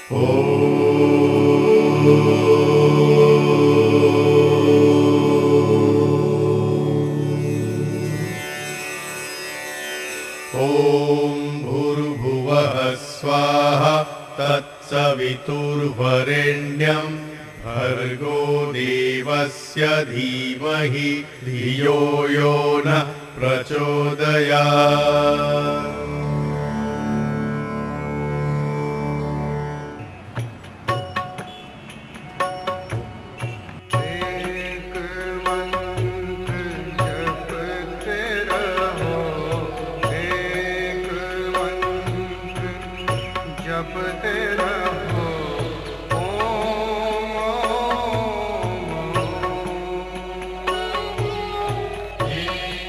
भूर्भुवः स्वाहा तत्सवितुर्वरेण्यं भर्गो देवस्य धीमहि धियो यो नः प्रचोदयात्।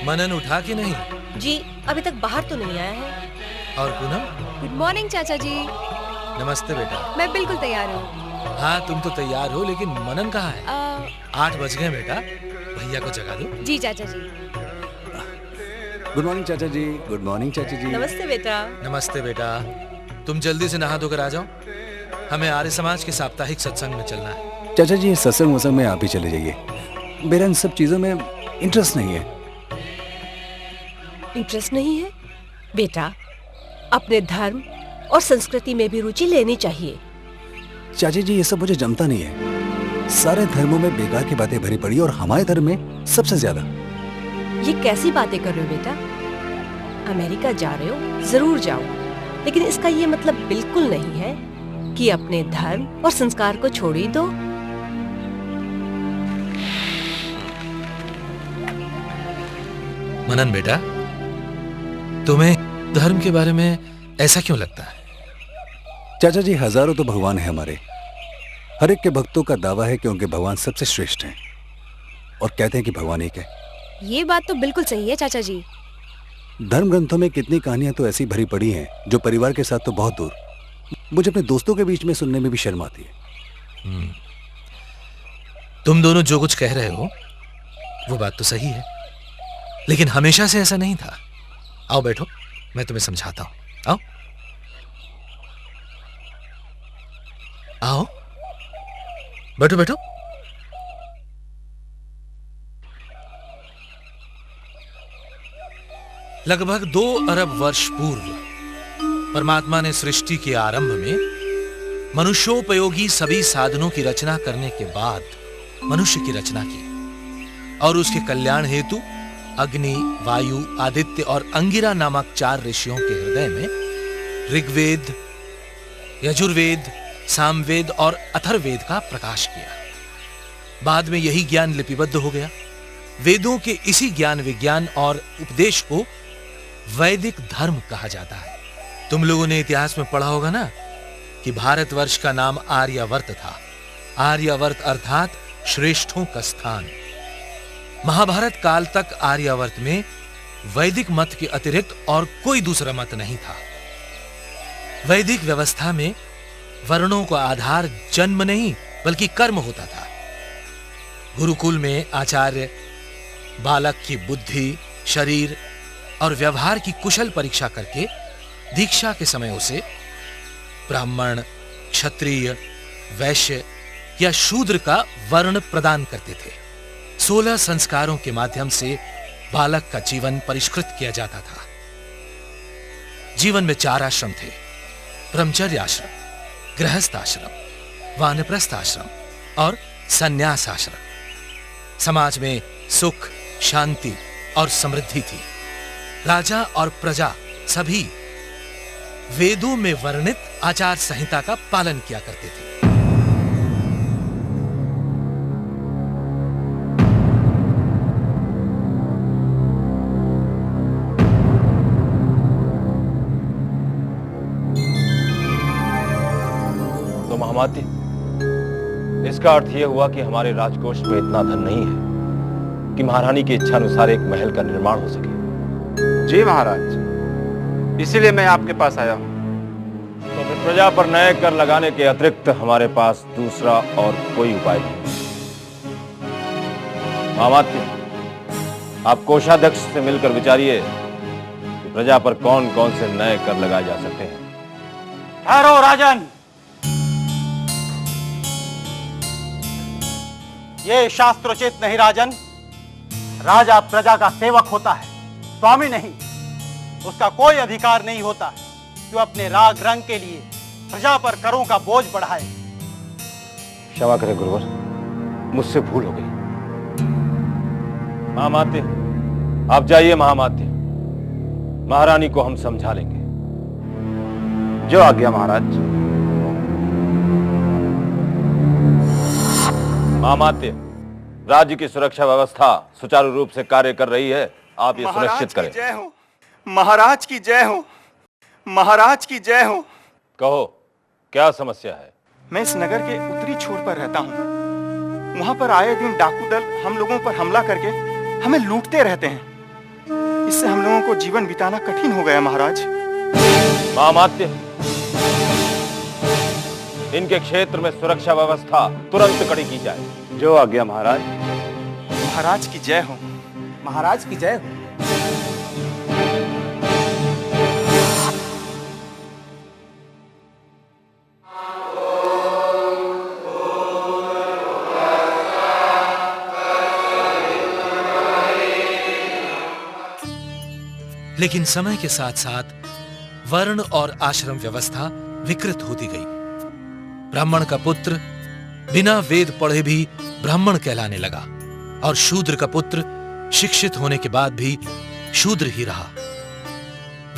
मनन उठा कि नहीं? जी अभी तक बाहर तो नहीं आया है। और पूनम? गुड मॉर्निंग चाचा जी। नमस्ते बेटा। मैं बिल्कुल तैयार हूँ। हाँ तुम तो तैयार हो, लेकिन मनन कहाँ है? 8 बज गए बेटा, भैया को जगा दो। जी चाचा जी। गुड मॉर्निंग चाचा जी। गुड मॉर्निंग चाचा जी। नमस्ते बेटा। नमस्ते बेटा। तुम जल्दी से नहा धोकर आ जाओ, हमें आर्य समाज के साप्ताहिक सत्संग में चलना है। चाचा जी सत्संग वसंग में आप ही चले जाइए, मेरा इन सब चीजों में इंटरेस्ट नहीं है। इंटरेस्ट नहीं है? बेटा अपने धर्म और संस्कृति में भी रुचि लेनी चाहिए। चाचा जी ये सब मुझे जमता नहीं है। सारे धर्मों में बेकार की बातें भरी पड़ी और हमारे धर्म में सबसे ज्यादा। ये कैसी बातें कर रहे हो बेटा? अमेरिका जा रहे हो, जरूर जाओ, लेकिन इसका ये मतलब बिल्कुल नहीं है कि अपने धर्म और संस्कार को छोड़ ही दो। मनन बेटा, तुम्हें धर्म के बारे में ऐसा क्यों लगता है? चाचा जी हजारों तो भगवान है हमारे, हर एक के भक्तों का दावा है कि उनके भगवान सबसे श्रेष्ठ हैं और कहते हैं कि भगवान एक है। ये बात तो बिल्कुल सही है चाचा जी। धर्म ग्रंथों में कितनी कहानियां तो ऐसी भरी पड़ी हैं जो परिवार के साथ तो बहुत दूर, मुझे अपने दोस्तों के बीच में सुनने में भी शर्म आती है। तुम दोनों जो कुछ कह रहे हो वो बात तो सही है, लेकिन हमेशा से ऐसा नहीं था। आओ बैठो, मैं तुम्हें समझाता हूं। आओ आओ, बैठो बैठो। लगभग 2 अरब वर्ष पूर्व परमात्मा ने सृष्टि के आरंभ में मनुष्योपयोगी सभी साधनों की रचना करने के बाद मनुष्य की रचना की और उसके कल्याण हेतु अग्नि, वायु, आदित्य और अंगिरा नामक 4 ऋषियों के हृदय में ऋग्वेद, यजुर्वेद, सामवेद और अथर्ववेद का प्रकाश किया। बाद में यही ज्ञान लिपिबद्ध हो गया। वेदों के इसी ज्ञान, विज्ञान और उपदेश को वैदिक धर्म कहा जाता है। तुम लोगों ने इतिहास में पढ़ा होगा ना कि भारतवर्ष का नाम आर्यावर्त था। आर्यावर्त अर्थात श्रेष्ठों का स्थान। महाभारत काल तक आर्यावर्त में वैदिक मत के अतिरिक्त और कोई दूसरा मत नहीं था। वैदिक व्यवस्था में वर्णों का आधार जन्म नहीं बल्कि कर्म होता था। गुरुकुल में आचार्य बालक की बुद्धि, शरीर और व्यवहार की कुशल परीक्षा करके दीक्षा के समय उसे ब्राह्मण, क्षत्रिय, वैश्य या शूद्र का वर्ण प्रदान करते थे। 16 संस्कारों के माध्यम से बालक का जीवन परिष्कृत किया जाता था। जीवन में 4 आश्रम थे: ब्रह्मचर्य आश्रम, गृहस्थ आश्रम, वानप्रस्थ आश्रम और संन्यास आश्रम। समाज में सुख, शांति और समृद्धि थी। राजा और प्रजा सभी वेदों में वर्णित आचार संहिता का पालन किया करते थे। तो महामाती, इसका अर्थ यह हुआ कि हमारे राजकोष में इतना धन नहीं है कि महारानी की इच्छा अनुसार एक महल का निर्माण हो सके। जी महाराज, इसीलिए मैं आपके पास आया हूं। तो फिर प्रजा पर नए कर लगाने के अतिरिक्त हमारे पास दूसरा और कोई उपाय नहीं। महामाती, आप कोषाध्यक्ष से मिलकर विचारिए कि प्रजा पर कौन कौन से नए कर लगाए जा सकते हैं। ठहरो राजन, ये शास्त्रोचित नहीं राजन। राजा प्रजा का सेवक होता है, स्वामी नहीं। उसका कोई अधिकार नहीं होता कि वो अपने राग रंग के लिए प्रजा पर करों का बोझ बढ़ाए। क्षमा करें गुरुवर, मुझसे भूल हो गई। महामात्य, आप जाइए। महामात्य, महारानी को हम समझा लेंगे। जो आज्ञा महाराज। महामात्य, राज्य की सुरक्षा व्यवस्था सुचारू रूप से कार्य कर रही है, आप ये सुनिश्चित करें। जय हो महाराज की जय हो, महाराज की जय हो। कहो, क्या समस्या है? मैं इस नगर के उत्तरी छोर पर रहता हूँ। वहां पर आए दिन डाकू दल हम लोगों पर हमला करके हमें लूटते रहते हैं। इससे हम लोगों को जीवन बिताना कठिन हो गया महाराज। महामात्य, इनके क्षेत्र में सुरक्षा व्यवस्था तुरंत कड़ी की जाए। जो आज्ञा महाराज। महाराज की जय हो, महाराज की जय हो। लेकिन समय के साथ साथ वर्ण और आश्रम व्यवस्था विकृत होती गई। ब्राह्मण का पुत्र बिना वेद पढ़े भी ब्राह्मण कहलाने लगा और शूद्र का पुत्र शिक्षित होने के बाद भी शूद्र ही रहा।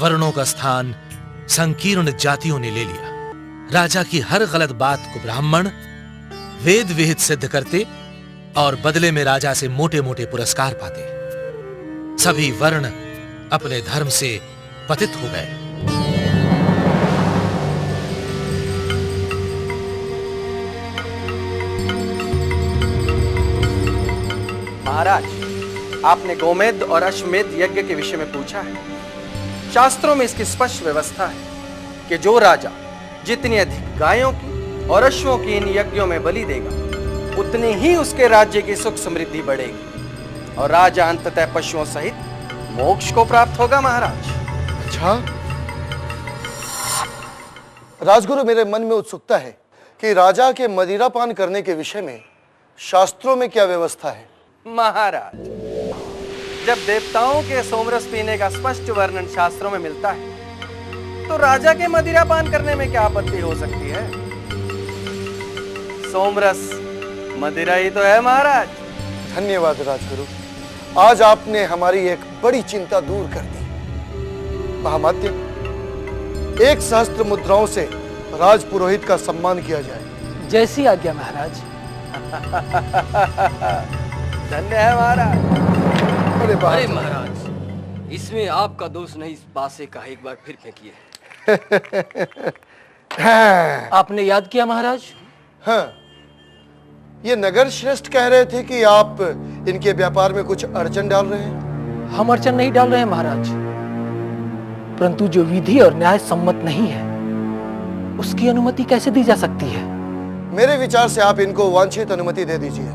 वर्णों का स्थान संकीर्ण जातियों ने ले लिया। राजा की हर गलत बात को ब्राह्मण वेद विहित सिद्ध करते और बदले में राजा से मोटे मोटे पुरस्कार पाते। सभी वर्ण अपने धर्म से पतित हो गए। महाराज, आपने गोमेद और अश्वमेध यज्ञ के विषय में पूछा है। शास्त्रों में इसकी स्पष्ट व्यवस्था है कि जो राजा जितनी अधिक गायों की और अश्वों की इन यज्ञों में बलि देगा, उतनी ही उसके राज्य की सुख समृद्धि बढ़ेगी और राजा अंततः पशुओं सहित मोक्ष को प्राप्त होगा। महाराज। अच्छा राजगुरु, मेरे मन में उत्सुकता है कि राजा के मदिरा पान करने के विषय में शास्त्रों में क्या व्यवस्था है? महाराज, जब देवताओं के सोमरस पीने का स्पष्ट वर्णन शास्त्रों में मिलता है, तो राजा के मदिरा पान करने में क्या आपत्ति हो सकती है? सोमरस मदिरा ही तो है महाराज। धन्यवाद राजगुरु, आज आपने हमारी एक बड़ी चिंता दूर कर दी। महामात्य, 1 सहस्त्र मुद्राओं से राजपुरोहित का सम्मान किया जाए। जैसी आज्ञा महाराज। धन्य है महाराज। अरे महाराज, इसमें आपका दोष नहीं, इस बासे का एक बार फिर फेंकिए। आपने याद किया महाराज? हाँ, ये नगर श्रेष्ठ कह रहे थे कि आप इनके व्यापार में कुछ अड़चन डाल रहे हैं। हम अड़चन नहीं डाल रहे हैं महाराज, परंतु जो विधि और न्याय सम्मत नहीं है, उसकी अनुमति कैसे दी जा सकती है? मेरे विचार से आप इनको वांछित अनुमति दे दीजिए,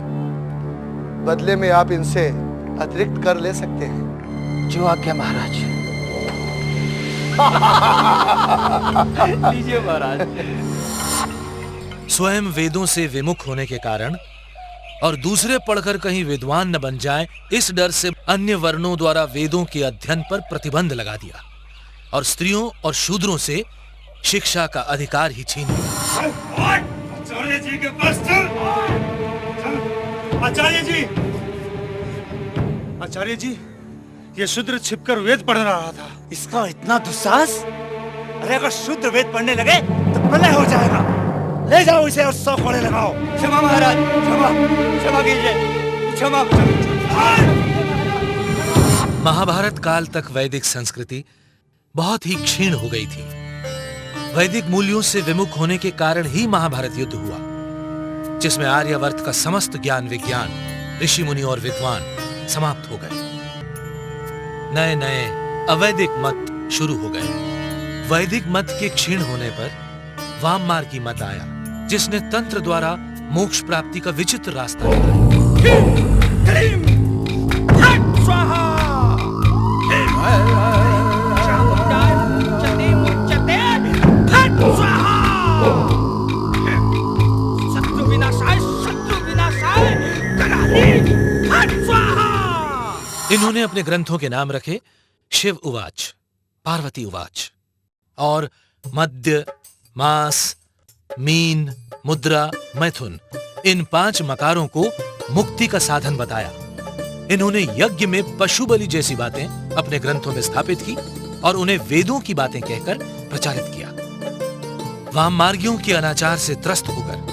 बदले में आप इनसे अतिरिक्त कर ले सकते हैं। जो आज्ञा महाराज। लीजिए महाराज। स्वयं वेदों से विमुख होने के कारण और दूसरे पढ़कर कहीं विद्वान न बन जाएं, इस डर से अन्य वर्णों द्वारा वेदों के अध्ययन पर प्रतिबंध लगा दिया और स्त्रियों और शूद्रों से शिक्षा का अधिकार ही छीन लिया। आचार्य जी के पास चल। आचार्य जी, आचार्य जी, ये शूद्र छिपकर वेद पढ़ रहा था। इसका इतना दुस्साहस! अरे अगर शूद्र वेद पढ़ने लगे तो प्रलय हो जाएगा। ले जाओ इसे और 100 कोड़े लगाओ। क्षमा महाराज, क्षमा, क्षमा कीजिए, क्षमा। महाभारत काल तक वैदिक संस्कृति बहुत ही क्षीण हो गई थी। वैदिक मूल्यों से विमुख होने के कारण ही महाभारत युद्ध हुआ, जिसमें आर्यावर्त का समस्त ज्ञान विज्ञान, ऋषि मुनि और विद्वान समाप्त हो गए। नए नए अवैदिक मत शुरू हो गए। वैदिक मत के क्षीण होने पर वाममार्गी मत आया, जिसने तंत्र द्वारा मोक्ष प्राप्ति का विचित्र रास्ता शत्रु विनाशाय, शत्रु विनाशाय। इन्होंने अपने ग्रंथों के नाम रखे शिव उवाच, पार्वती उवाच, और मध्य, मास, मीन, मुद्रा, मैथुन, इन 5 मकारों को मुक्ति का साधन बताया। इन्होंने यज्ञ में पशु बलि जैसी बातें अपने ग्रंथों में स्थापित की और उन्हें वेदों की बातें कहकर प्रचारित किया। वाममार्गियों के अनाचार से त्रस्त होकर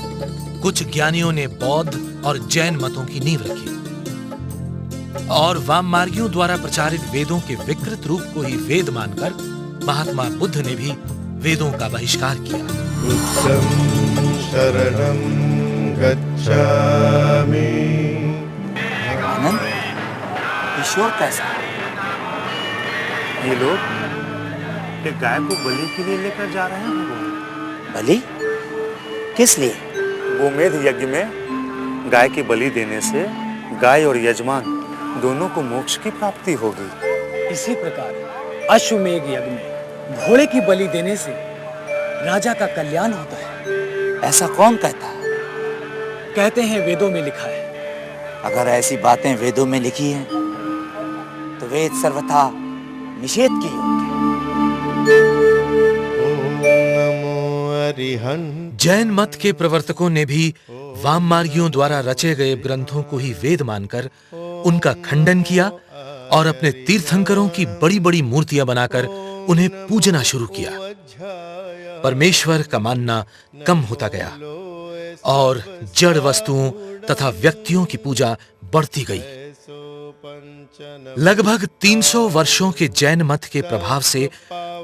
कुछ ज्ञानियों ने बौद्ध और जैन मतों की नींव रखी और वाममार्गियों द्वारा प्रचारित वेदों के विकृत रूप को ही वेद मानकर महात्मा बुद्ध ने भी वेदों का बहिष्कार किया। शरणं गच्छामि। आनंद, ये शोर कैसा? ये लोग एक गाय को बलि के लिए लेकर जा रहे हैं। बलि? किस लिए? गोमेध यज्ञ में गाय की बलि देने से गाय और यजमान दोनों को मोक्ष की प्राप्ति होगी। इसी प्रकार अश्वमेध यज्ञ में घोड़े की बलि देने से राजा का कल्याण होता है। ऐसा कौन कहता है? कहते हैं वेदों में लिखा है। अगर ऐसी बातें वेदों में लिखी हैं, तो वेद सर्वथा निषेध की होंगे। जैन मत के प्रवर्तकों ने भी वाममार्गियों द्वारा रचे गए ग्रंथों को ही वेद मानकर उनका खंडन किया और अपने तीर्थंकरों की बड़ी-बड़ी मूर्तियां बनाकर उन्हें पूजना शुरू किया। परमेश्वर का मानना कम होता गया और जड़ वस्तुओं तथा व्यक्तियों की पूजा बढ़ती गई। लगभग 300 वर्षों के जैन मत के प्रभाव से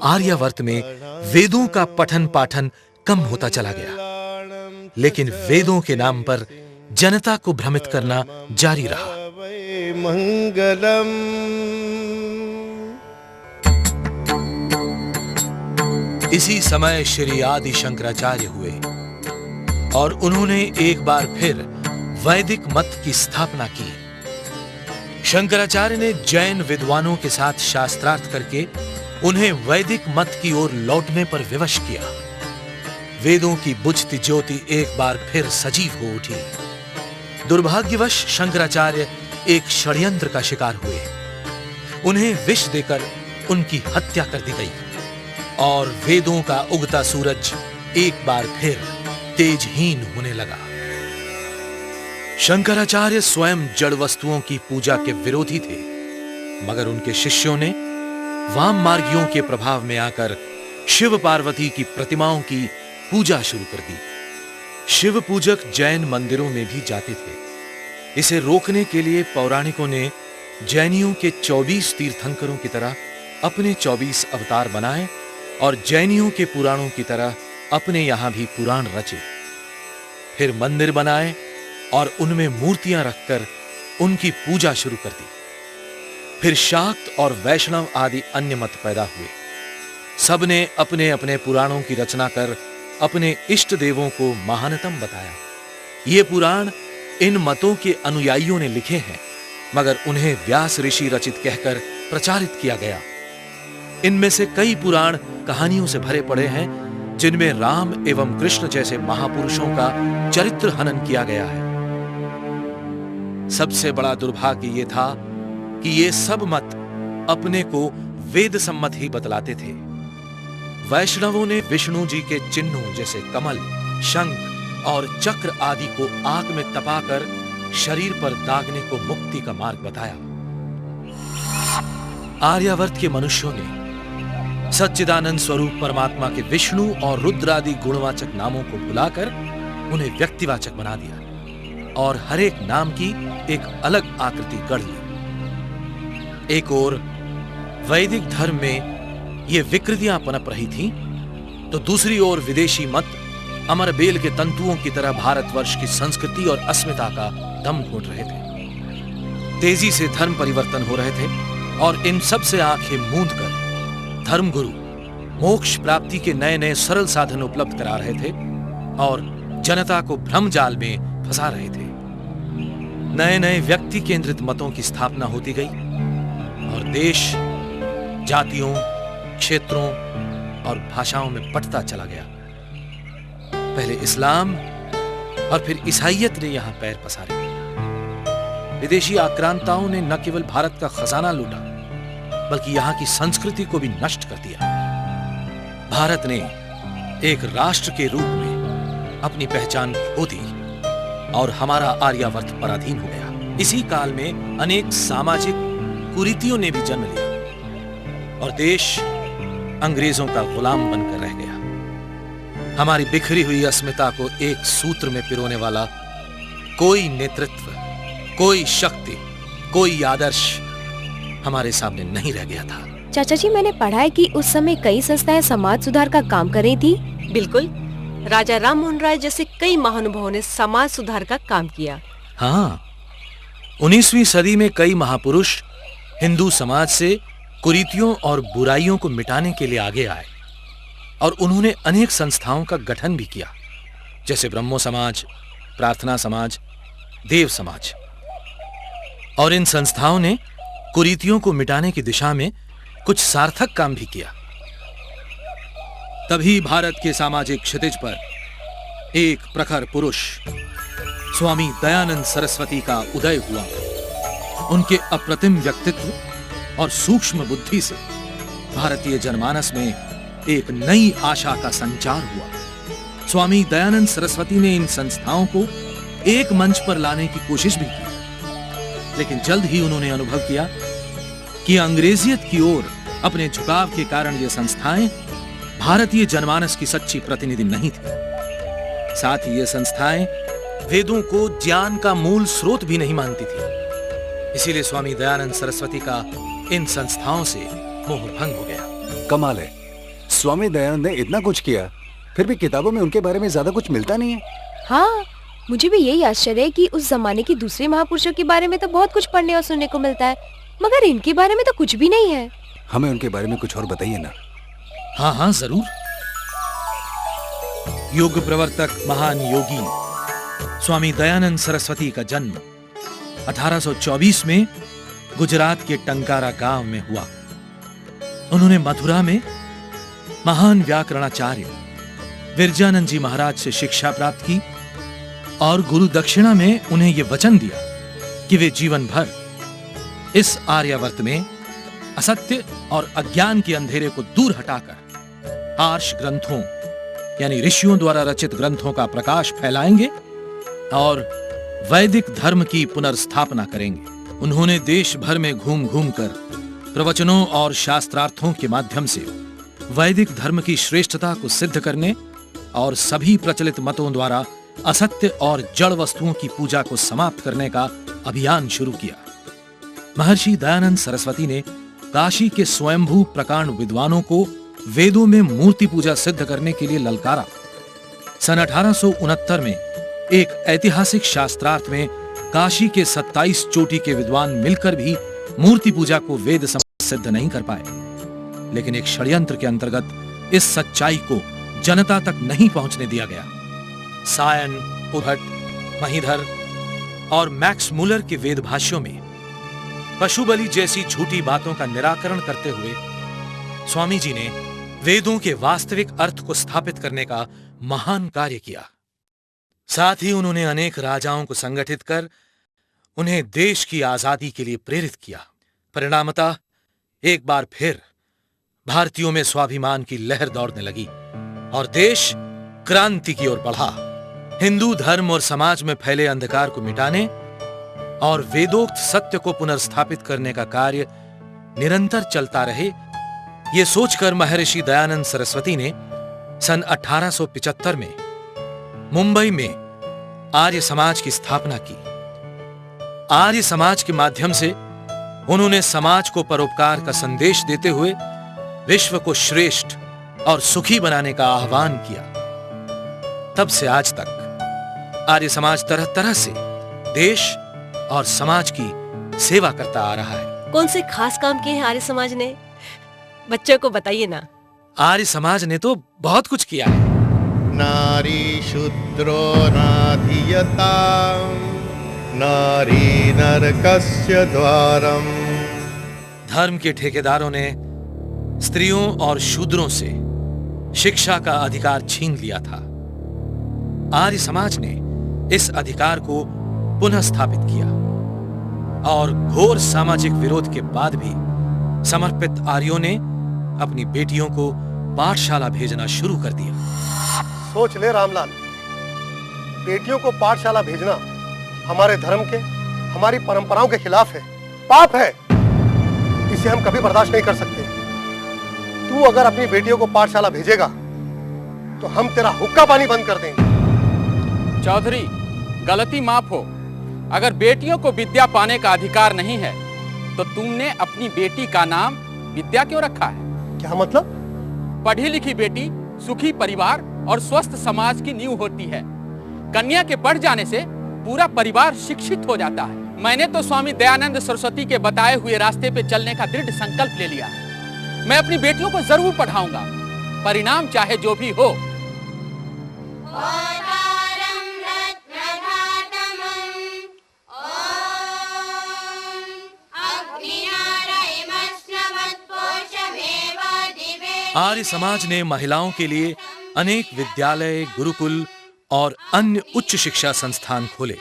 आर्यावर्त में वेदों का पठन पाठन कम होता चला गया, लेकिन वेदों के नाम पर जनता को भ्रमित करना जारी रहा। मंगलम। इसी समय श्री आदि शंकराचार्य हुए और उन्होंने एक बार फिर वैदिक मत की स्थापना की। शंकराचार्य ने जैन विद्वानों के साथ शास्त्रार्थ करके उन्हें वैदिक मत की ओर लौटने पर विवश किया। वेदों की बुझती ज्योति एक बार फिर सजीव हो उठी। दुर्भाग्यवश शंकराचार्य एक षड्यंत्र का शिकार हुए। उन्हें विष देकर उनकी हत्या कर दी गई और वेदों का उगता सूरज एक बार फिर तेजहीन होने लगा। शंकराचार्य स्वयं जड़ वस्तुओं की पूजा के विरोधी थे, मगर उनके शिष्यों ने वाममार्गियों के प्रभाव में आकर शिव पार्वती की प्रतिमाओं की पूजा शुरू कर दी। शिव पूजक जैन मंदिरों में भी जाते थे। इसे रोकने के लिए पौराणिकों ने जैनियों के 24 तीर्थंकरों की तरह अपने 24 अवतार बनाए और जैनियों के पुराणों की तरह अपने यहां भी पुराण रचे। फिर मंदिर बनाए और उनमें मूर्तियां रखकर उनकी पूजा शुरू कर दी। फिर शाक्त और वैष्णव आदि अन्य मत पैदा हुए। सबने अपने अपने पुराणों की रचना कर अपने इष्ट देवों को महानतम बताया। ये पुराण इन मतों के अनुयायियों ने लिखे हैं, मगर उन्हें व्यास ऋषि रचित कहकर प्रचारित किया गया। इनमें से कई पुराण कहानियों से भरे पड़े हैं, जिनमें राम एवं कृष्ण जैसे महापुरुषों का चरित्र हनन किया गया है। सबसे बड़ा दुर्भाग्य ये था कि ये सब मत अपने को वेद सम्मत ही बतलाते थे। वैष्णवों ने विष्णु जी के चिन्हों जैसे कमल, शंख और चक्र आदि को आग में तपाकर शरीर पर दागने को मुक्ति का मार्ग बताया। आर्यावर्त के मनुष्यों ने सच्चिदानंद स्वरूप परमात्मा के विष्णु और रुद्र आदि गुणवाचक नामों को भुलाकर उन्हें व्यक्तिवाचक बना दिया और हर एक नाम की एक अलग आकृति गढ़ ली। एक ओर वैदिक धर्म में ये विकृतियां पनप रही थीं, तो दूसरी ओर विदेशी मत अमरबेल के तंतुओं की तरह भारतवर्ष की संस्कृति और अस्मिता का दम घोंट रहे थे। तेजी से धर्म परिवर्तन हो रहे थे और इन सब से आंखें मूंद कर धर्मगुरु मोक्ष प्राप्ति के नए नए सरल साधन उपलब्ध करा रहे थे और जनता को भ्रम जाल में फंसा रहे थे। नए नए व्यक्ति केंद्रित मतों की स्थापना होती गई और देश जातियों, क्षेत्रों और भाषाओं में बंटता चला गया। पहले इस्लाम और फिर ईसाइयत ने यहां पैर पसारे। विदेशी आक्रांताओं ने न केवल भारत का खजाना लूटा, बल्कि यहां की संस्कृति को भी नष्ट कर दिया। भारत ने एक राष्ट्र के रूप में अपनी पहचान खो दी और हमारा आर्यावर्त पराधीन हो गया। इसी काल में अनेक सामाजिक कुरीतियों ने भी जन्म लिया और देश अंग्रेजों का गुलाम बनकर रह गया। हमारी बिखरी हुई अस्मिता को एक सूत्र में पिरोने वाला कोई नेतृत्व, कोई शक्ति, कोई आदर्श हमारे सामने नहीं रह गया था। चाचा जी, मैंने पढ़ा है कि उस समय कई संस्थाएं समाज सुधार का काम कर रही थी। बिल्कुल, राजा राम मोहन राय जैसे कई महानुभावों ने समाज सुधार का काम किया। हाँ, 19वीं सदी में कई महापुरुष हिंदू समाज से कुरीतियों और बुराइयों को मिटाने के लिए आगे आए और उन्होंने अनेक संस्थाओं का गठन भी किया, जैसे ब्रह्मो समाज, प्रार्थना समाज, देव समाज। और इन संस्थाओं ने कुरीतियों को मिटाने की दिशा में कुछ सार्थक काम भी किया। तभी भारत के सामाजिक क्षितिज पर एक प्रखर पुरुष स्वामी दयानंद सरस्वती का उदय हुआ। उनके अप्रतिम व्यक्तित्व और सूक्ष्म बुद्धि से भारतीय जनमानस में एक नई आशा का संचार हुआ। स्वामी दयानंद सरस्वती ने इन संस्थाओं को एक मंच पर लाने की कोशिश भी की, लेकिन जल्द ही उन्होंने अनुभव किया कि अंग्रेजियत की ओर अपने झुकाव के कारण ये संस्थाएं भारतीय जनमानस की सच्ची प्रतिनिधि नहीं थी। साथ ही ये संस्थाएं वेदों को ज्ञान का मूल स्रोत भी नहीं मानती थी। इसीलिए स्वामी दयानंद सरस्वती का इन संस्थाओं से मोह भंग हो गया। कमाल है, स्वामी दयानंद ने इतना कुछ किया, फिर भी किताबों में उनके बारे में ज्यादा कुछ मिलता नहीं है। हाँ, मुझे भी यही आश्चर्य है कि उस जमाने के दूसरे महापुरुषों के बारे में तो बहुत कुछ पढ़ने और सुनने को मिलता है, मगर इनके बारे में तो कुछ भी नहीं है। हमें उनके बारे में कुछ और बताइए ना। हाँ हाँ, जरूर। योग प्रवर्तक महान योगी स्वामी दयानंद सरस्वती का जन्म 1824 में गुजरात के टंकारा गांव में हुआ। उन्होंने मथुरा में महान व्याकरणाचार्य विरजानंद जी महाराज से शिक्षा प्राप्त की और गुरु दक्षिणा में उन्हें यह वचन दिया कि वे जीवन भर इस आर्यावर्त में असत्य और अज्ञान के अंधेरे को दूर हटाकर आर्ष ग्रंथों यानी ऋषियों द्वारा रचित ग्रंथों का प्रकाश फैलाएंगे और वैदिक धर्म की पुनर्स्थापना करेंगे। उन्होंने देश भर में घूम घूम कर प्रवचनों और शास्त्रार्थों के माध्यम से वैदिक धर्म की श्रेष्ठता को सिद्ध करने और सभी प्रचलित मतों द्वारा असत्य और जड़ वस्तुओं की पूजा को समाप्त करने का अभियान शुरू किया। महर्षि दयानंद सरस्वती ने काशी के स्वयंभू प्रकांड विद्वानों को वेदों में मूर्ति पूजा सिद्ध करने के लिए ललकारा। सन 1869 में एक ऐतिहासिक शास्त्रार्थ में काशी के 27 चोटी के विद्वान मिलकर भी मूर्ति पूजा को वेद सम्मत सिद्ध नहीं कर पाए, लेकिन एक षड्यंत्र के अंतर्गत इस सच्चाई को जनता तक नहीं पहुंचने दिया गया। सायन, उभट, महीधर और मैक्स मुलर के वेद भाष्यों में पशु बलि जैसी झूठी बातों का निराकरण करते हुए स्वामी जी ने वेदों के वास्तविक अर्थ को स्थापित करने का महान कार्य किया। साथ ही उन्होंने अनेक राजाओं को संगठित कर उन्हें देश की आजादी के लिए प्रेरित किया। परिणामतः एक बार फिर भारतीयों में स्वाभिमान की लहर दौड़ने लगी और देश क्रांति की ओर बढ़ा। हिंदू धर्म और समाज में फैले अंधकार को मिटाने और वेदोक्त सत्य को पुनर्स्थापित करने का कार्य निरंतर चलता रहे, ये सोचकर महर्षि दयानंद सरस्वती ने सन 1875 में मुंबई में आर्य समाज की स्थापना की। आर्य समाज के माध्यम से उन्होंने समाज को परोपकार का संदेश देते हुए विश्व को श्रेष्ठ और सुखी बनाने का आह्वान किया। तब से आज तक आर्य समाज तरह तरह से देश और समाज की सेवा करता आ रहा है। कौन से खास काम किए हैं आर्य समाज ने? बच्चों को बताइए ना। आर्य समाज ने तो बहुत कुछ किया है। नारी शूद्रो नाधीयता नारी नरकस्य द्वारम। धर्म के ठेकेदारों ने स्त्रियों और शूद्रों से शिक्षा का अधिकार छीन लिया था। आर्य समाज ने इस अधिकार को पुनः स्थापित किया। और घोर सामाजिक विरोध के बाद भी समर्पित आर्यों ने अपनी बेटियों को पाठशाला भेजना शुरू कर दिया। सोच ले रामलाल, बेटियों को पाठशाला भेजना हमारे धर्म के, हमारी परंपराओं के खिलाफ है, पाप है। इसे हम कभी बर्दाश्त नहीं कर सकते। तू अगर अपनी बेटियों को पाठशाला भेजेगा तो हम तेरा हुक्का पानी बंद कर देंगे। चौधरी, गलती माफ हो। अगर बेटियों को विद्या पाने का अधिकार नहीं है तो तुमने अपनी बेटी का नाम विद्या क्यों रखा है? क्या मतलब? पढ़ी लिखी बेटी सुखी परिवार और स्वस्थ समाज की नींव होती है। कन्या के पढ़ जाने से पूरा परिवार शिक्षित हो जाता है। मैंने तो स्वामी दयानंद सरस्वती के बताए हुए रास्ते पे चलने का दृढ़ संकल्प ले लिया है। मैं अपनी बेटियों को जरूर पढ़ाऊंगा, परिणाम चाहे जो भी हो। आर्य समाज ने महिलाओं के लिए अनेक विद्यालय, गुरुकुल और अन्य उच्च शिक्षा संस्थान खोले।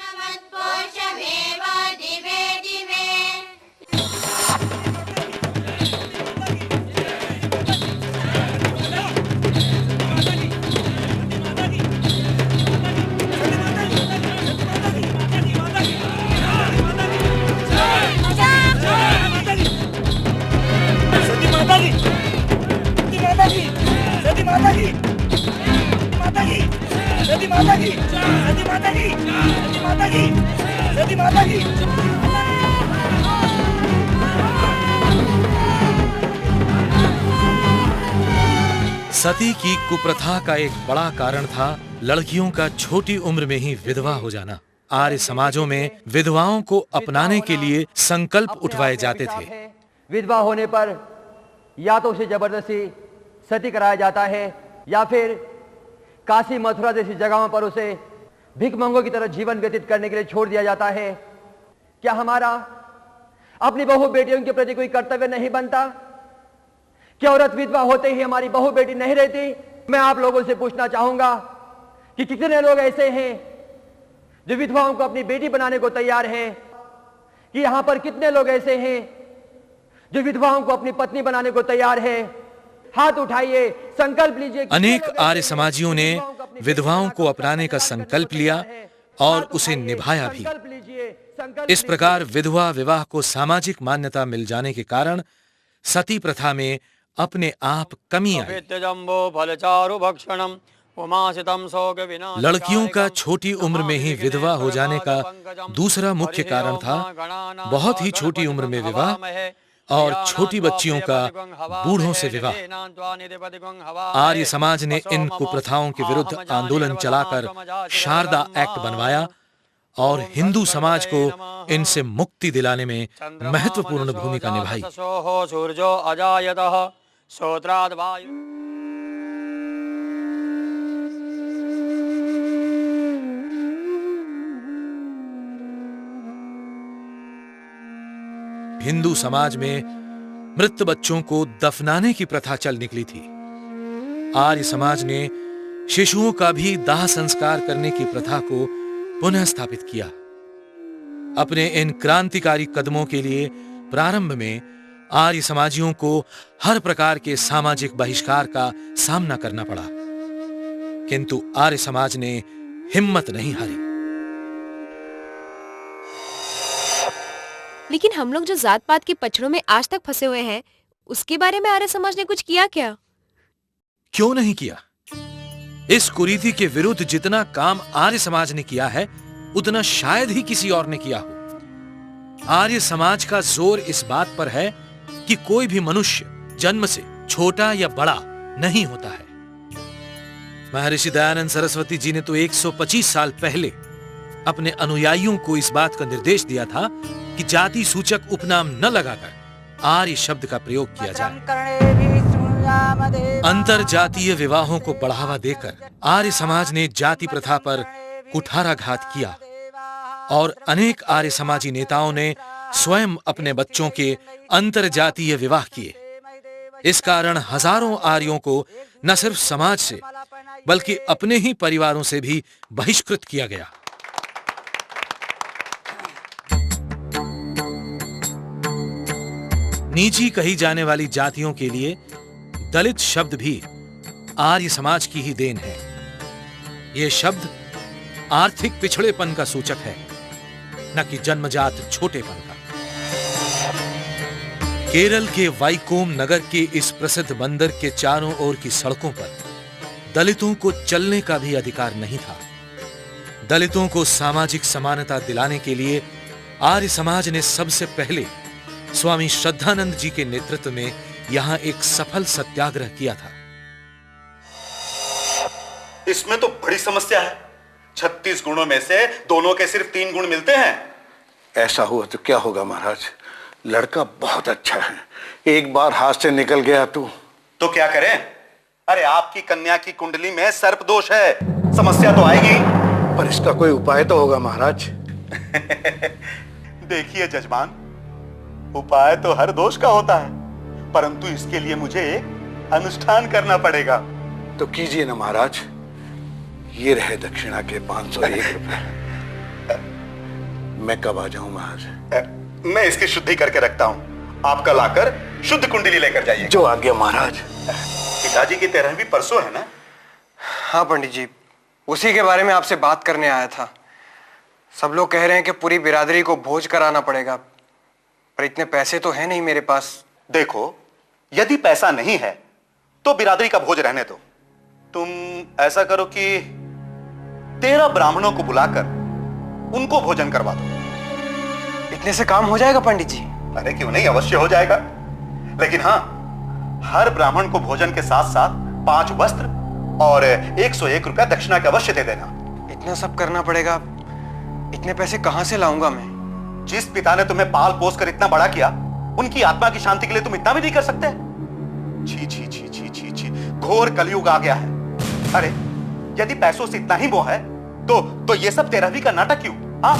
सती की कुप्रथा का एक बड़ा कारण था लड़कियों का छोटी उम्र में ही विधवा हो जाना। आर्य समाजों में विधवाओं को अपनाने के लिए संकल्प उठवाए जाते थे। विधवा होने पर या तो उसे जबरदस्ती सती कराया जाता है या फिर काशी मथुरा जैसी जगहों पर उसे भिखमंगों की तरह जीवन व्यतीत करने के लिए छोड़ दिया जाता है। क्या हमारा अपनी बहू बेटियों के प्रति कोई कर्तव्य नहीं बनता? क्या औरत विधवा होते ही हमारी बहू बेटी नहीं रहती? मैं आप लोगों से पूछना चाहूंगा कि कितने लोग ऐसे हैं जो विधवाओं को अपनी बेटी बनाने को तैयार हैं? कि यहां पर कितने लोग ऐसे हैं जो विधवाओं को अपनी पत्नी बनाने को तैयार है? हाथ उठाइए, संकल्प लीजिए। अनेक आर्य समाजियों ने विधवाओं को अपनाने का संकल्प लिया और उसे निभाया भी। इस प्रकार विधवा विवाह को सामाजिक मान्यता मिल जाने के कारण सती प्रथा में अपने आप कमी आई। लड़कियों का छोटी उम्र में ही विधवा हो जाने का दूसरा मुख्य कारण था बहुत ही छोटी उम्र में विवाह और छोटी बच्चियों का बूढ़ों से विवाह। आर्य समाज ने इन कुप्रथाओं के विरुद्ध आंदोलन चलाकर शारदा एक्ट बनवाया और हिंदू समाज को इनसे मुक्ति दिलाने में महत्वपूर्ण भूमिका निभाई। हिंदू समाज में मृत बच्चों को दफनाने की प्रथा चल निकली थी। आर्य समाज ने शिशुओं का भी दाह संस्कार करने की प्रथा को पुनः स्थापित किया। अपने इन क्रांतिकारी कदमों के लिए प्रारंभ में आर्य समाजियों को हर प्रकार के सामाजिक बहिष्कार का सामना करना पड़ा, किंतु आर्य समाज ने हिम्मत नहीं हारी। लेकिन हम लोग जो जात पात के पचड़ों में आज तक फंसे हुए हैं, उसके बारे में आर्य समाज ने कुछ किया क्या? क्यों नहीं किया? इस कुरीति के विरुद्ध जितना काम आर्य समाज ने किया है, उतना शायद ही किसी और ने किया हो। आर्य समाज का जोर इस बात पर है कि कोई भी मनुष्य जन्म से छोटा या बड़ा नहीं होता है। महर्षि दयानंद सरस्वती जी ने तो 125 साल पहले अपने अनुयायियों को इस बात का निर्देश दिया था कि जाति सूचक उपनाम न लगाकर आर्य शब्द का प्रयोग किया जाए। अंतर जातीय विवाहों को बढ़ावा देकर आर्य समाज ने जाति प्रथा पर कुठाराघात किया और अनेक आर्य समाजी नेताओं ने स्वयं अपने बच्चों के अंतर जातीय विवाह किए। इस कारण हजारों आर्यों को न सिर्फ समाज से बल्कि अपने ही परिवारों से भी बहिष्कृत किया गया। नीची कही जाने वाली जातियों के लिए दलित शब्द भी आर्य समाज की ही देन है। यह शब्द आर्थिक पिछड़ेपन का सूचक है, न कि जन्मजात छोटेपन का। केरल के वाइकोम नगर के इस प्रसिद्ध मंदिर के चारों ओर की सड़कों पर दलितों को चलने का भी अधिकार नहीं था। दलितों को सामाजिक समानता दिलाने के लिए आर्य समाज ने सबसे पहले स्वामी श्रद्धानंद जी के नेतृत्व में यहां एक सफल सत्याग्रह किया था। इसमें तो बड़ी समस्या है। 36 गुणों में से दोनों के सिर्फ 3 गुण मिलते हैं। ऐसा हुआ तो क्या होगा महाराज? लड़का बहुत अच्छा है, एक बार हाथ से निकल गया तो क्या करें? अरे आपकी कन्या की कुंडली में सर्प दोष है, समस्या तो आएगी। पर इसका कोई उपाय तो होगा महाराज। देखिए जजमान, उपाय तो हर दोष का होता है, परंतु इसके लिए मुझे एक अनुष्ठान करना पड़ेगा। तो कीजिए ना महाराज। ये रहे दक्षिणा के 501 रुपए। मैं कब आ जाऊं महाराज? मैं इसकी शुद्धि करके रखता हूं, आप कल आकर शुद्ध कुंडली लेकर जाइए। जो आज्ञा महाराज। पिताजी की 13वीं परसों है ना? हाँ पंडित जी, उसी के बारे में आपसे बात करने आया था। सब लोग कह रहे हैं कि पूरी बिरादरी को भोज कराना पड़ेगा, पर इतने पैसे तो है नहीं मेरे पास। देखो, यदि पैसा नहीं है तो बिरादरी का भोज रहने दो। तुम ऐसा करो कि 13 ब्राह्मणों को बुलाकर उनको भोजन करवा दो। इतने से काम हो जाएगा पंडित जी? अरे क्यों नहीं, अवश्य हो जाएगा। लेकिन हाँ, हर ब्राह्मण को भोजन के साथ साथ 5 वस्त्र और 101 रुपया दक्षिणा के अवश्य दे देना। इतना सब करना पड़ेगा? इतने पैसे कहां से लाऊंगा मैं? जिस पिता ने तुम्हें पाल पोस कर इतना बड़ा किया, उनकी आत्मा की शांति के लिए तुम इतना भी नहीं कर सकते? छी छी छी छी छी छी, घोर कलयुग आ गया है। अरे यदि पैसों से इतना ही मोह है तो ये सब 13वीं का नाटक क्यों? हाँ,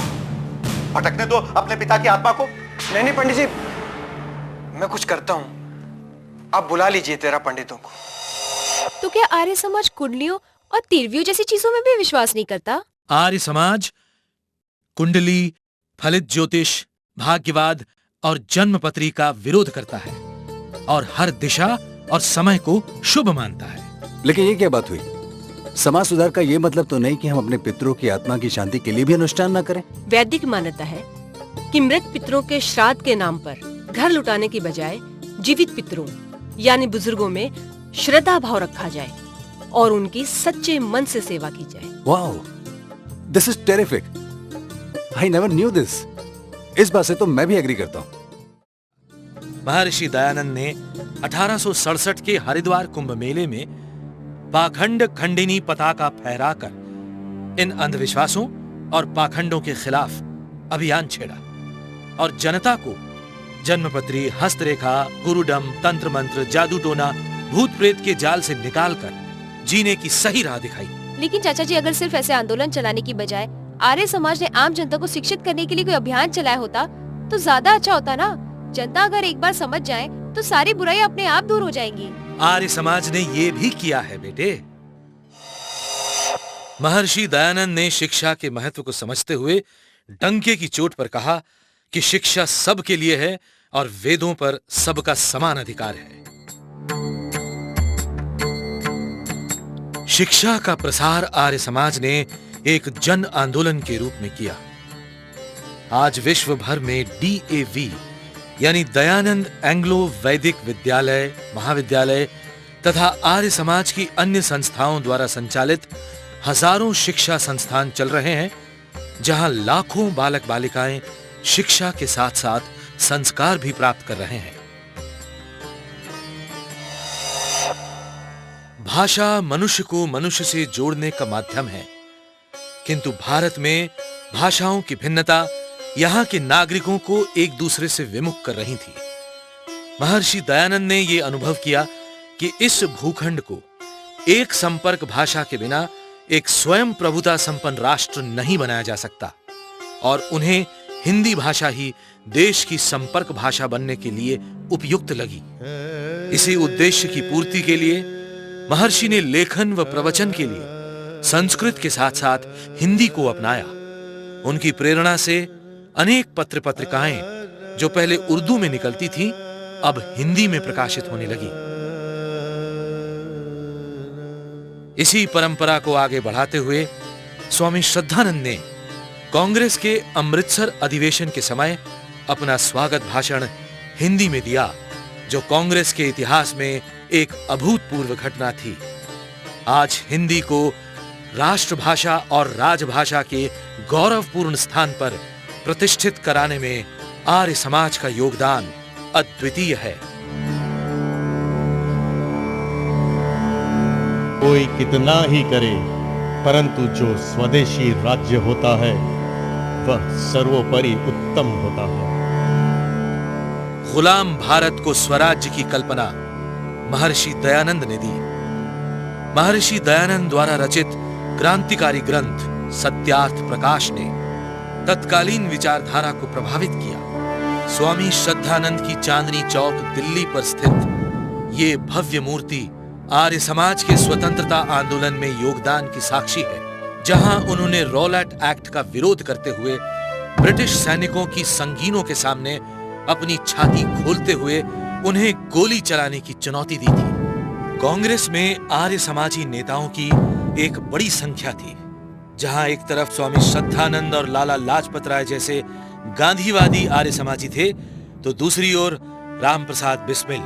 भटकने दो अपने पिता की आत्मा को। नहीं पंडित जी, मैं कुछ करता हूं, आप बुला लीजिए 13 पंडितों को। तो क्या आर्य समाज कुंडलियों और तीर्वियों जैसी चीजों में भी विश्वास नहीं करता? आर्य समाज कुंडली, फलित ज्योतिष, भाग्यवाद और जन्मपत्री का विरोध करता है और हर दिशा और समय को शुभ मानता है। लेकिन ये क्या बात हुई? समाज सुधार का ये मतलब तो नहीं कि हम अपने पितरों की आत्मा की शांति के लिए भी अनुष्ठान न करें? वैदिक मान्यता है कि मृत पितरों के श्राद्ध के नाम पर घर लुटाने की बजाय जीवित पितरों यानी बुजुर्गों में श्रद्धा भाव रखा जाए और उनकी सच्चे मन से सेवा की जाए। Wow, this is terrific. I never knew this. इस बात से तो मैं भी एग्री करता हूं। महर्षि दयानंद ने 1867 के हरिद्वार कुंभ मेले में पाखंड खंडिनी पताका फहराकर इन अंधविश्वासों और पाखंडों के खिलाफ अभियान छेड़ा और जनता को जन्मपत्री, हस्तरेखा, गुरुडम, तंत्र मंत्र, जादू टोना, भूत प्रेत के जाल से निकालकर जीने की सही राह दिखाई। लेकिन चाचा जी, अगर सिर्फ ऐसे आंदोलन चलाने की बजाय आर्य समाज ने आम जनता को शिक्षित करने के लिए कोई अभियान चलाया होता तो ज्यादा अच्छा होता ना। जनता अगर एक बार समझ जाए तो सारी बुराई अपने आप दूर हो जाएंगी। आर्य समाज ने ये भी किया है बेटे। महर्षि दयानंद ने शिक्षा के महत्व को समझते हुए डंके की चोट पर कहा कि शिक्षा सबके लिए है और वेदों पर सबका समान अधिकार है। शिक्षा का प्रसार आर्य समाज ने एक जन आंदोलन के रूप में किया। आज विश्व भर में DAV यानी दयानंद एंग्लो वैदिक विद्यालय, महाविद्यालय तथा आर्य समाज की अन्य संस्थाओं द्वारा संचालित हजारों शिक्षा संस्थान चल रहे हैं, जहां लाखों बालक बालिकाएं शिक्षा के साथ साथ संस्कार भी प्राप्त कर रहे हैं। भाषा मनुष्य को मनुष्य से जोड़ने का माध्यम है, किंतु भारत में भाषाओं की भिन्नता यहां के नागरिकों को एक दूसरे से विमुख कर रही थी। महर्षि दयानंद ने यह अनुभव किया कि इस भूखंड को एक संपर्क भाषा के बिना एक स्वयं प्रभुता संपन्न राष्ट्र नहीं बनाया जा सकता और उन्हें हिंदी भाषा ही देश की संपर्क भाषा बनने के लिए उपयुक्त लगी। इसी उद्देश्य की पूर्ति के लिए महर्षि ने लेखन व प्रवचन के लिए संस्कृत के साथ साथ हिंदी को अपनाया। उनकी प्रेरणा से अनेक पत्र पत्रिकाएं जो पहले उर्दू में निकलती थीं, अब हिंदी में प्रकाशित होने लगी। इसी परंपरा को आगे बढ़ाते हुए स्वामी श्रद्धानंद ने कांग्रेस के अमृतसर अधिवेशन के समय अपना स्वागत भाषण हिंदी में दिया, जो कांग्रेस के इतिहास में एक अभूतपूर्व घटना थी। आज हिंदी को राष्ट्रभाषा और राजभाषा के गौरवपूर्ण स्थान पर प्रतिष्ठित कराने में आर्य समाज का योगदान अद्वितीय है। कोई कितना ही करे, परंतु जो स्वदेशी राज्य होता है वह सर्वोपरि उत्तम होता है। गुलाम भारत को स्वराज्य की कल्पना महर्षि दयानंद ने दी। महर्षि दयानंद द्वारा रचित क्रांतिकारी ग्रंथ सत्यार्थ प्रकाश ने तत्कालीन विचारधारा को प्रभावित किया। स्वामी श्रद्धानंद की चांदनी चौक दिल्ली पर स्थित ये भव्य मूर्ति आर्य समाज के स्वतंत्रता आंदोलन में योगदान की साक्षी है, जहां उन्होंने रॉलेट एक्ट का विरोध करते हुए ब्रिटिश सैनिकों की संगीनों के सामने अपनी छाती खोलते हुए उन्हें गोली चलाने की चुनौती दी थी। कांग्रेस में आर्य समाजी नेताओं की एक बड़ी संख्या थी, जहां एक तरफ स्वामी श्रद्धानंद और लाला लाजपत राय जैसे गांधीवादी आर्य समाजी थे, तो दूसरी ओर राम प्रसाद बिस्मिल,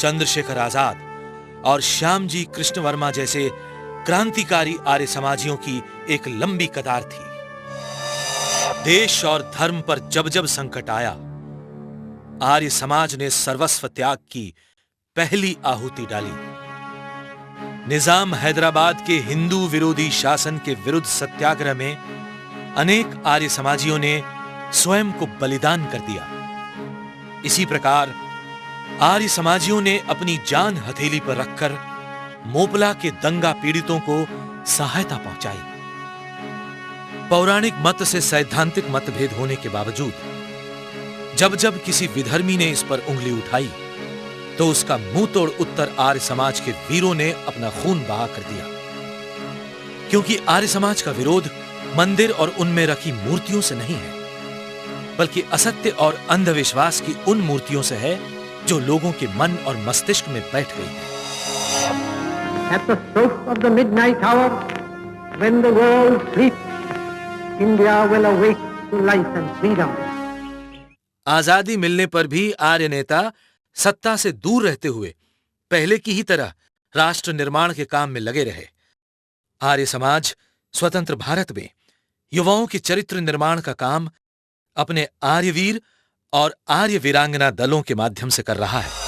चंद्रशेखर आजाद और श्यामजी कृष्ण वर्मा जैसे क्रांतिकारी आर्य समाजियों की एक लंबी कतार थी। देश और धर्म पर जब जब संकट आया, आर्य समाज ने सर्वस्व त्याग की पहली आहुति डाली। निजाम हैदराबाद के हिंदू विरोधी शासन के विरुद्ध सत्याग्रह में अनेक आर्य समाजियों ने स्वयं को बलिदान कर दिया। इसी प्रकार आर्य समाजियों ने अपनी जान हथेली पर रखकर मोपला के दंगा पीड़ितों को सहायता पहुंचाई। पौराणिक मत से सैद्धांतिक मतभेद होने के बावजूद जब जब किसी विधर्मी ने इस पर उंगली उठाई, तो उसका मुंह तोड़ उत्तर आर्य समाज के वीरों ने अपना खून बहा कर दिया। क्योंकि आर्य समाज का विरोध मंदिर और उनमें रखी मूर्तियों से नहीं है, बल्कि असत्य और अंधविश्वास की उन मूर्तियों से है जो लोगों के मन और मस्तिष्क में बैठ गई है। At the stroke of the midnight hour, when the world sleeps, India will awake to life and freedom. आजादी मिलने पर भी आर्य नेता सत्ता से दूर रहते हुए पहले की ही तरह राष्ट्र निर्माण के काम में लगे रहे। आर्य समाज स्वतंत्र भारत में युवाओं के चरित्र निर्माण का काम अपने आर्यवीर और आर्य वीरांगना दलों के माध्यम से कर रहा है।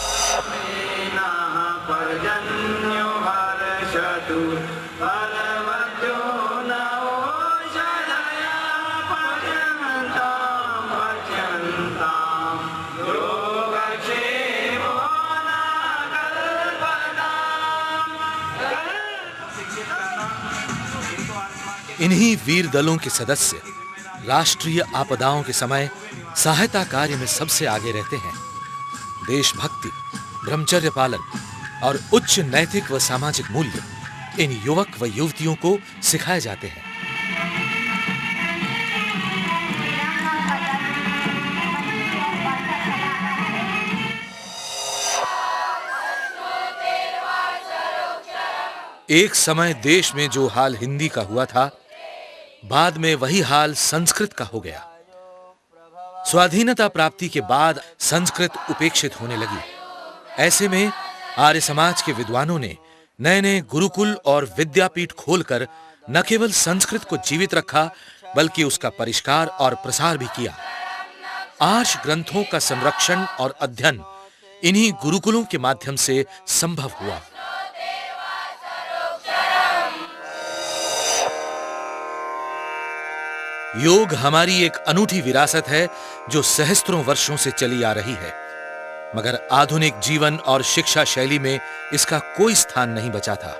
इन्हीं वीर दलों के सदस्य राष्ट्रीय आपदाओं के समय सहायता कार्य में सबसे आगे रहते हैं। देशभक्ति, ब्रह्मचर्य पालन और उच्च नैतिक व सामाजिक मूल्य इन युवक व युवतियों को सिखाए जाते हैं। एक समय देश में जो हाल हिंदी का हुआ था, बाद में वही हाल संस्कृत का हो गया। स्वाधीनता प्राप्ति के बाद संस्कृत उपेक्षित होने लगी। ऐसे में आर्य समाज के विद्वानों ने नए नए गुरुकुल और विद्यापीठ खोलकर न केवल संस्कृत को जीवित रखा, बल्कि उसका परिष्कार और प्रसार भी किया। आर्ष ग्रंथों का संरक्षण और अध्ययन इन्हीं गुरुकुलों के माध्यम से संभव हुआ। योग हमारी एक अनूठी विरासत है जो सहस्त्रों वर्षों से चली आ रही है, मगर आधुनिक जीवन और शिक्षा शैली में इसका कोई स्थान नहीं बचा था।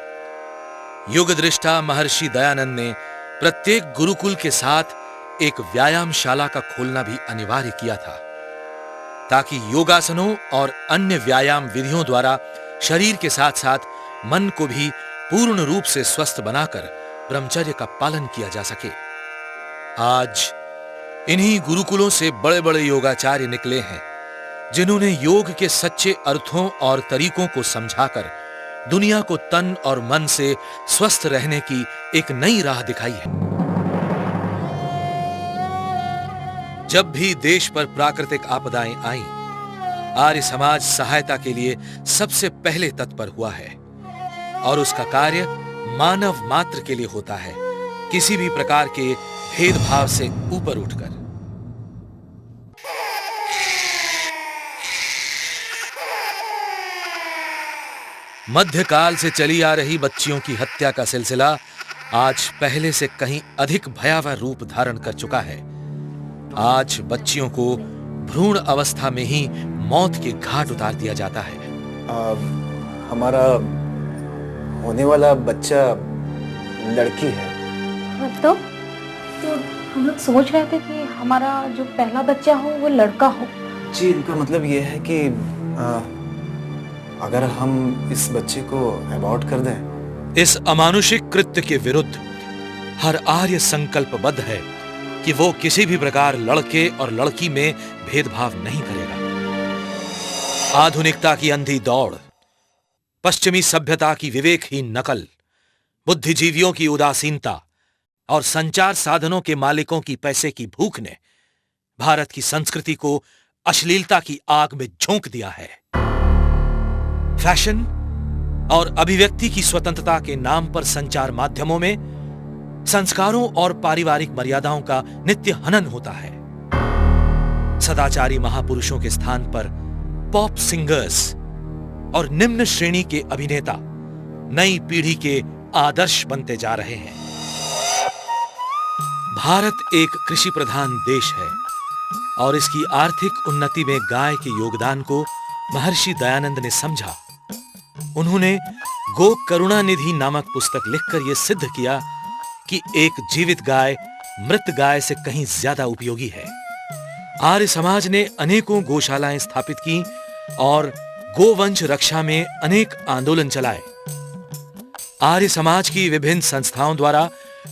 युग दृष्टा महर्षि दयानंद ने प्रत्येक गुरुकुल के साथ एक व्यायामशाला का खोलना भी अनिवार्य किया था, ताकि योगासनों और अन्य व्यायाम विधियों द्वारा शरीर के साथ साथ मन को भी पूर्ण रूप से स्वस्थ बनाकर ब्रह्मचर्य का पालन किया जा सके। आज इन्हीं गुरुकुलों से बड़े बड़े योगाचार्य निकले हैं, जिन्होंने योग के सच्चे अर्थों और तरीकों को समझाकर दुनिया को तन और मन से स्वस्थ रहने की एक नई राह दिखाई है। जब भी देश पर प्राकृतिक आपदाएं आईं, आर्य समाज सहायता के लिए सबसे पहले तत्पर हुआ है और उसका कार्य मानव मात्र के लिए होता है, किसी भी प्रकार के भेदभाव से ऊपर उठकर। मध्यकाल से चली आ रही बच्चियों की हत्या का सिलसिला आज पहले से कहीं अधिक भयावह रूप धारण कर चुका है। आज बच्चियों को भ्रूण अवस्था में ही मौत के घाट उतार दिया जाता है। हमारा होने वाला बच्चा लड़की है। हाँ, तो हम लोग सोच रहे थे कि हमारा जो पहला बच्चा हो वो लड़का हो। जी, इनका मतलब ये है कि अगर हम इस बच्चे को अबॉर्ट कर दें। इस अमानुषिक कृत्य के विरुद्ध हर आर्य संकल्पबद्ध है कि वो किसी भी प्रकार लड़के और लड़की में भेदभाव नहीं करेगा। आधुनिकता की अंधी दौड़, पश्चिमी सभ्यता की विवेकहीन नकल, बुद्धिजीवियों की उदासीनता और संचार साधनों के मालिकों की पैसे की भूख ने भारत की संस्कृति को अश्लीलता की आग में झोंक दिया है। फैशन और अभिव्यक्ति की स्वतंत्रता के नाम पर संचार माध्यमों में संस्कारों और पारिवारिक मर्यादाओं का नित्य हनन होता है। सदाचारी महापुरुषों के स्थान पर पॉप सिंगर्स और निम्न श्रेणी के अभिनेता नई पीढ़ी के आदर्श बनते जा रहे हैं। भारत एक कृषि प्रधान देश है और इसकी आर्थिक उन्नति में गाय के योगदान को महर्षि दयानंद ने समझा। उन्होंने गो करुणा निधि नामक पुस्तक लिखकर यह सिद्ध किया कि एक जीवित गाय मृत गाय से कहीं ज्यादा उपयोगी है। आर्य समाज ने अनेकों गौशालाएं स्थापित की और गोवंश रक्षा में अनेक आंदोलन चलाए। आर्य समाज की विभिन्न संस्थाओं द्वारा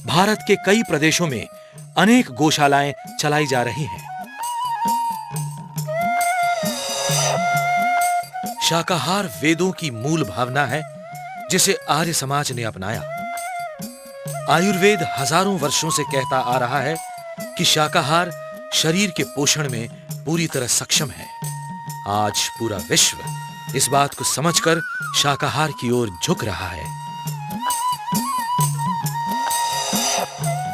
भारत के कई प्रदेशों में अनेक गौशालाएं चलाई जा रही हैं। शाकाहार वेदों की मूल भावना है जिसे आर्य समाज ने अपनाया। आयुर्वेद हजारों वर्षों से कहता आ रहा है कि शाकाहार शरीर के पोषण में पूरी तरह सक्षम है। आज पूरा विश्व इस बात को समझकर शाकाहार की ओर झुक रहा है।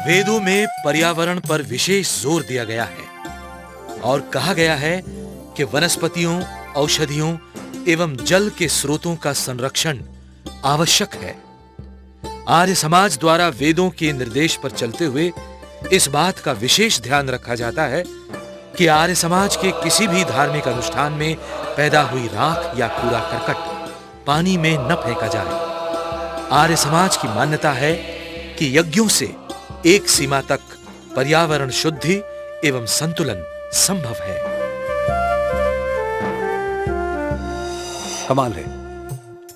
वेदों में पर्यावरण पर विशेष जोर दिया गया है और कहा गया है कि वनस्पतियों, औषधियों एवं जल के स्रोतों का संरक्षण आवश्यक है। आर्य समाज द्वारा वेदों के निर्देश पर चलते हुए इस बात का विशेष ध्यान रखा जाता है कि आर्य समाज के किसी भी धार्मिक अनुष्ठान में पैदा हुई राख या कूड़ा करकट पानी में न फेंका जाए। आर्य समाज की मान्यता है कि यज्ञों से एक सीमा तक पर्यावरण शुद्धि एवं संतुलन संभव है। कमाल है,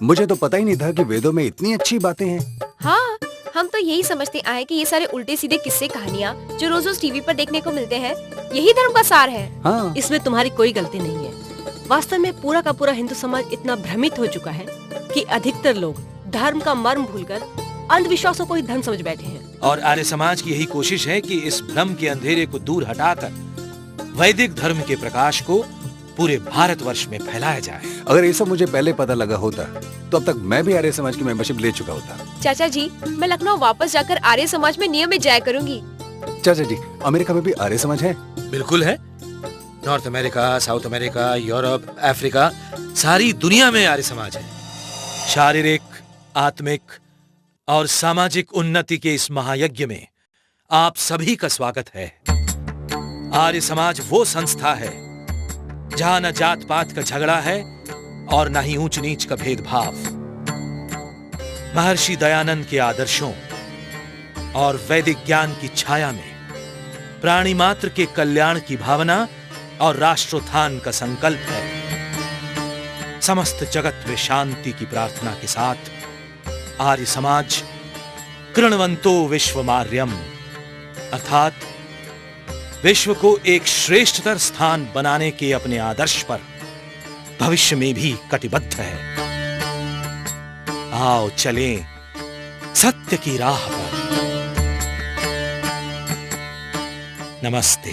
मुझे तो पता ही नहीं था कि वेदों में इतनी अच्छी बातें हैं। हाँ, हम तो यही समझते आए कि ये सारे उल्टे सीधे किस्से कहानियाँ जो रोज रोज टीवी पर देखने को मिलते हैं यही धर्म का सार है। हाँ। इसमें तुम्हारी कोई गलती नहीं है। वास्तव में पूरा का पूरा हिंदू समाज इतना भ्रमित हो चुका है कि अधिकतर लोग धर्म का मर्म भूलकर अंधविश्वासों को ही धर्म समझ बैठे हैं। और आर्य समाज की यही कोशिश है कि इस भ्रम के अंधेरे को दूर हटाकर वैदिक धर्म के प्रकाश को पूरे भारतवर्ष में फैलाया जाए। अगर ये सब मुझे पहले पता लगा होता तो अब तक मैं भी आर्य समाज की मेंबरशिप ले चुका होता। चाचा जी, मैं लखनऊ वापस जाकर आर्य समाज में नियमित जाया करूंगी। चाचा जी, अमेरिका में भी आर्य समाज है? बिल्कुल है। North America, south America, Europe, Africa, सारी दुनिया में आर्य समाज है। शारीरिक, आत्मिक और सामाजिक उन्नति के इस महायज्ञ में आप सभी का स्वागत है। आर्य समाज वो संस्था है जहां न जात पात का झगड़ा है और न ही ऊंच नीच का भेदभाव। महर्षि दयानंद के आदर्शों और वैदिक ज्ञान की छाया में प्राणी मात्र के कल्याण की भावना और राष्ट्रोत्थान का संकल्प है। समस्त जगत में शांति की प्रार्थना के साथ आर्य समाज कृणवंतो विश्वमार्यम अर्थात विश्व को एक श्रेष्ठतर स्थान बनाने के अपने आदर्श पर भविष्य में भी कटिबद्ध है। आओ चलें सत्य की राह पर। नमस्ते।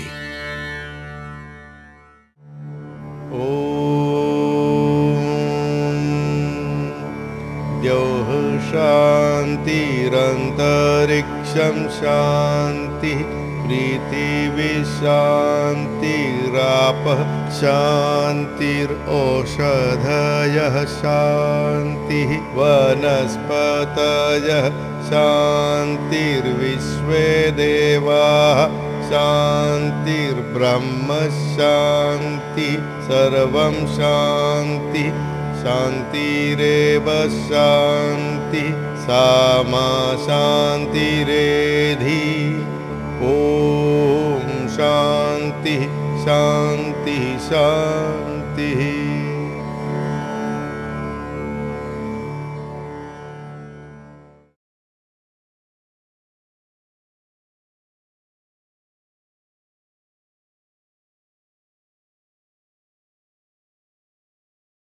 द्यौः शान्तिरन्तरिक्षं शान्ति पृथिवी शान्तिरापः शान्तिरौषधयः शान्तिः वनस्पतयः शान्तिर्विश्वे देवाः शान्तिर्ब्रह्म शान्ति सर्वं शान्ति शान्तिरेव शान्ति सामा शान्तिरेधि। ओम शांति शांति शांति।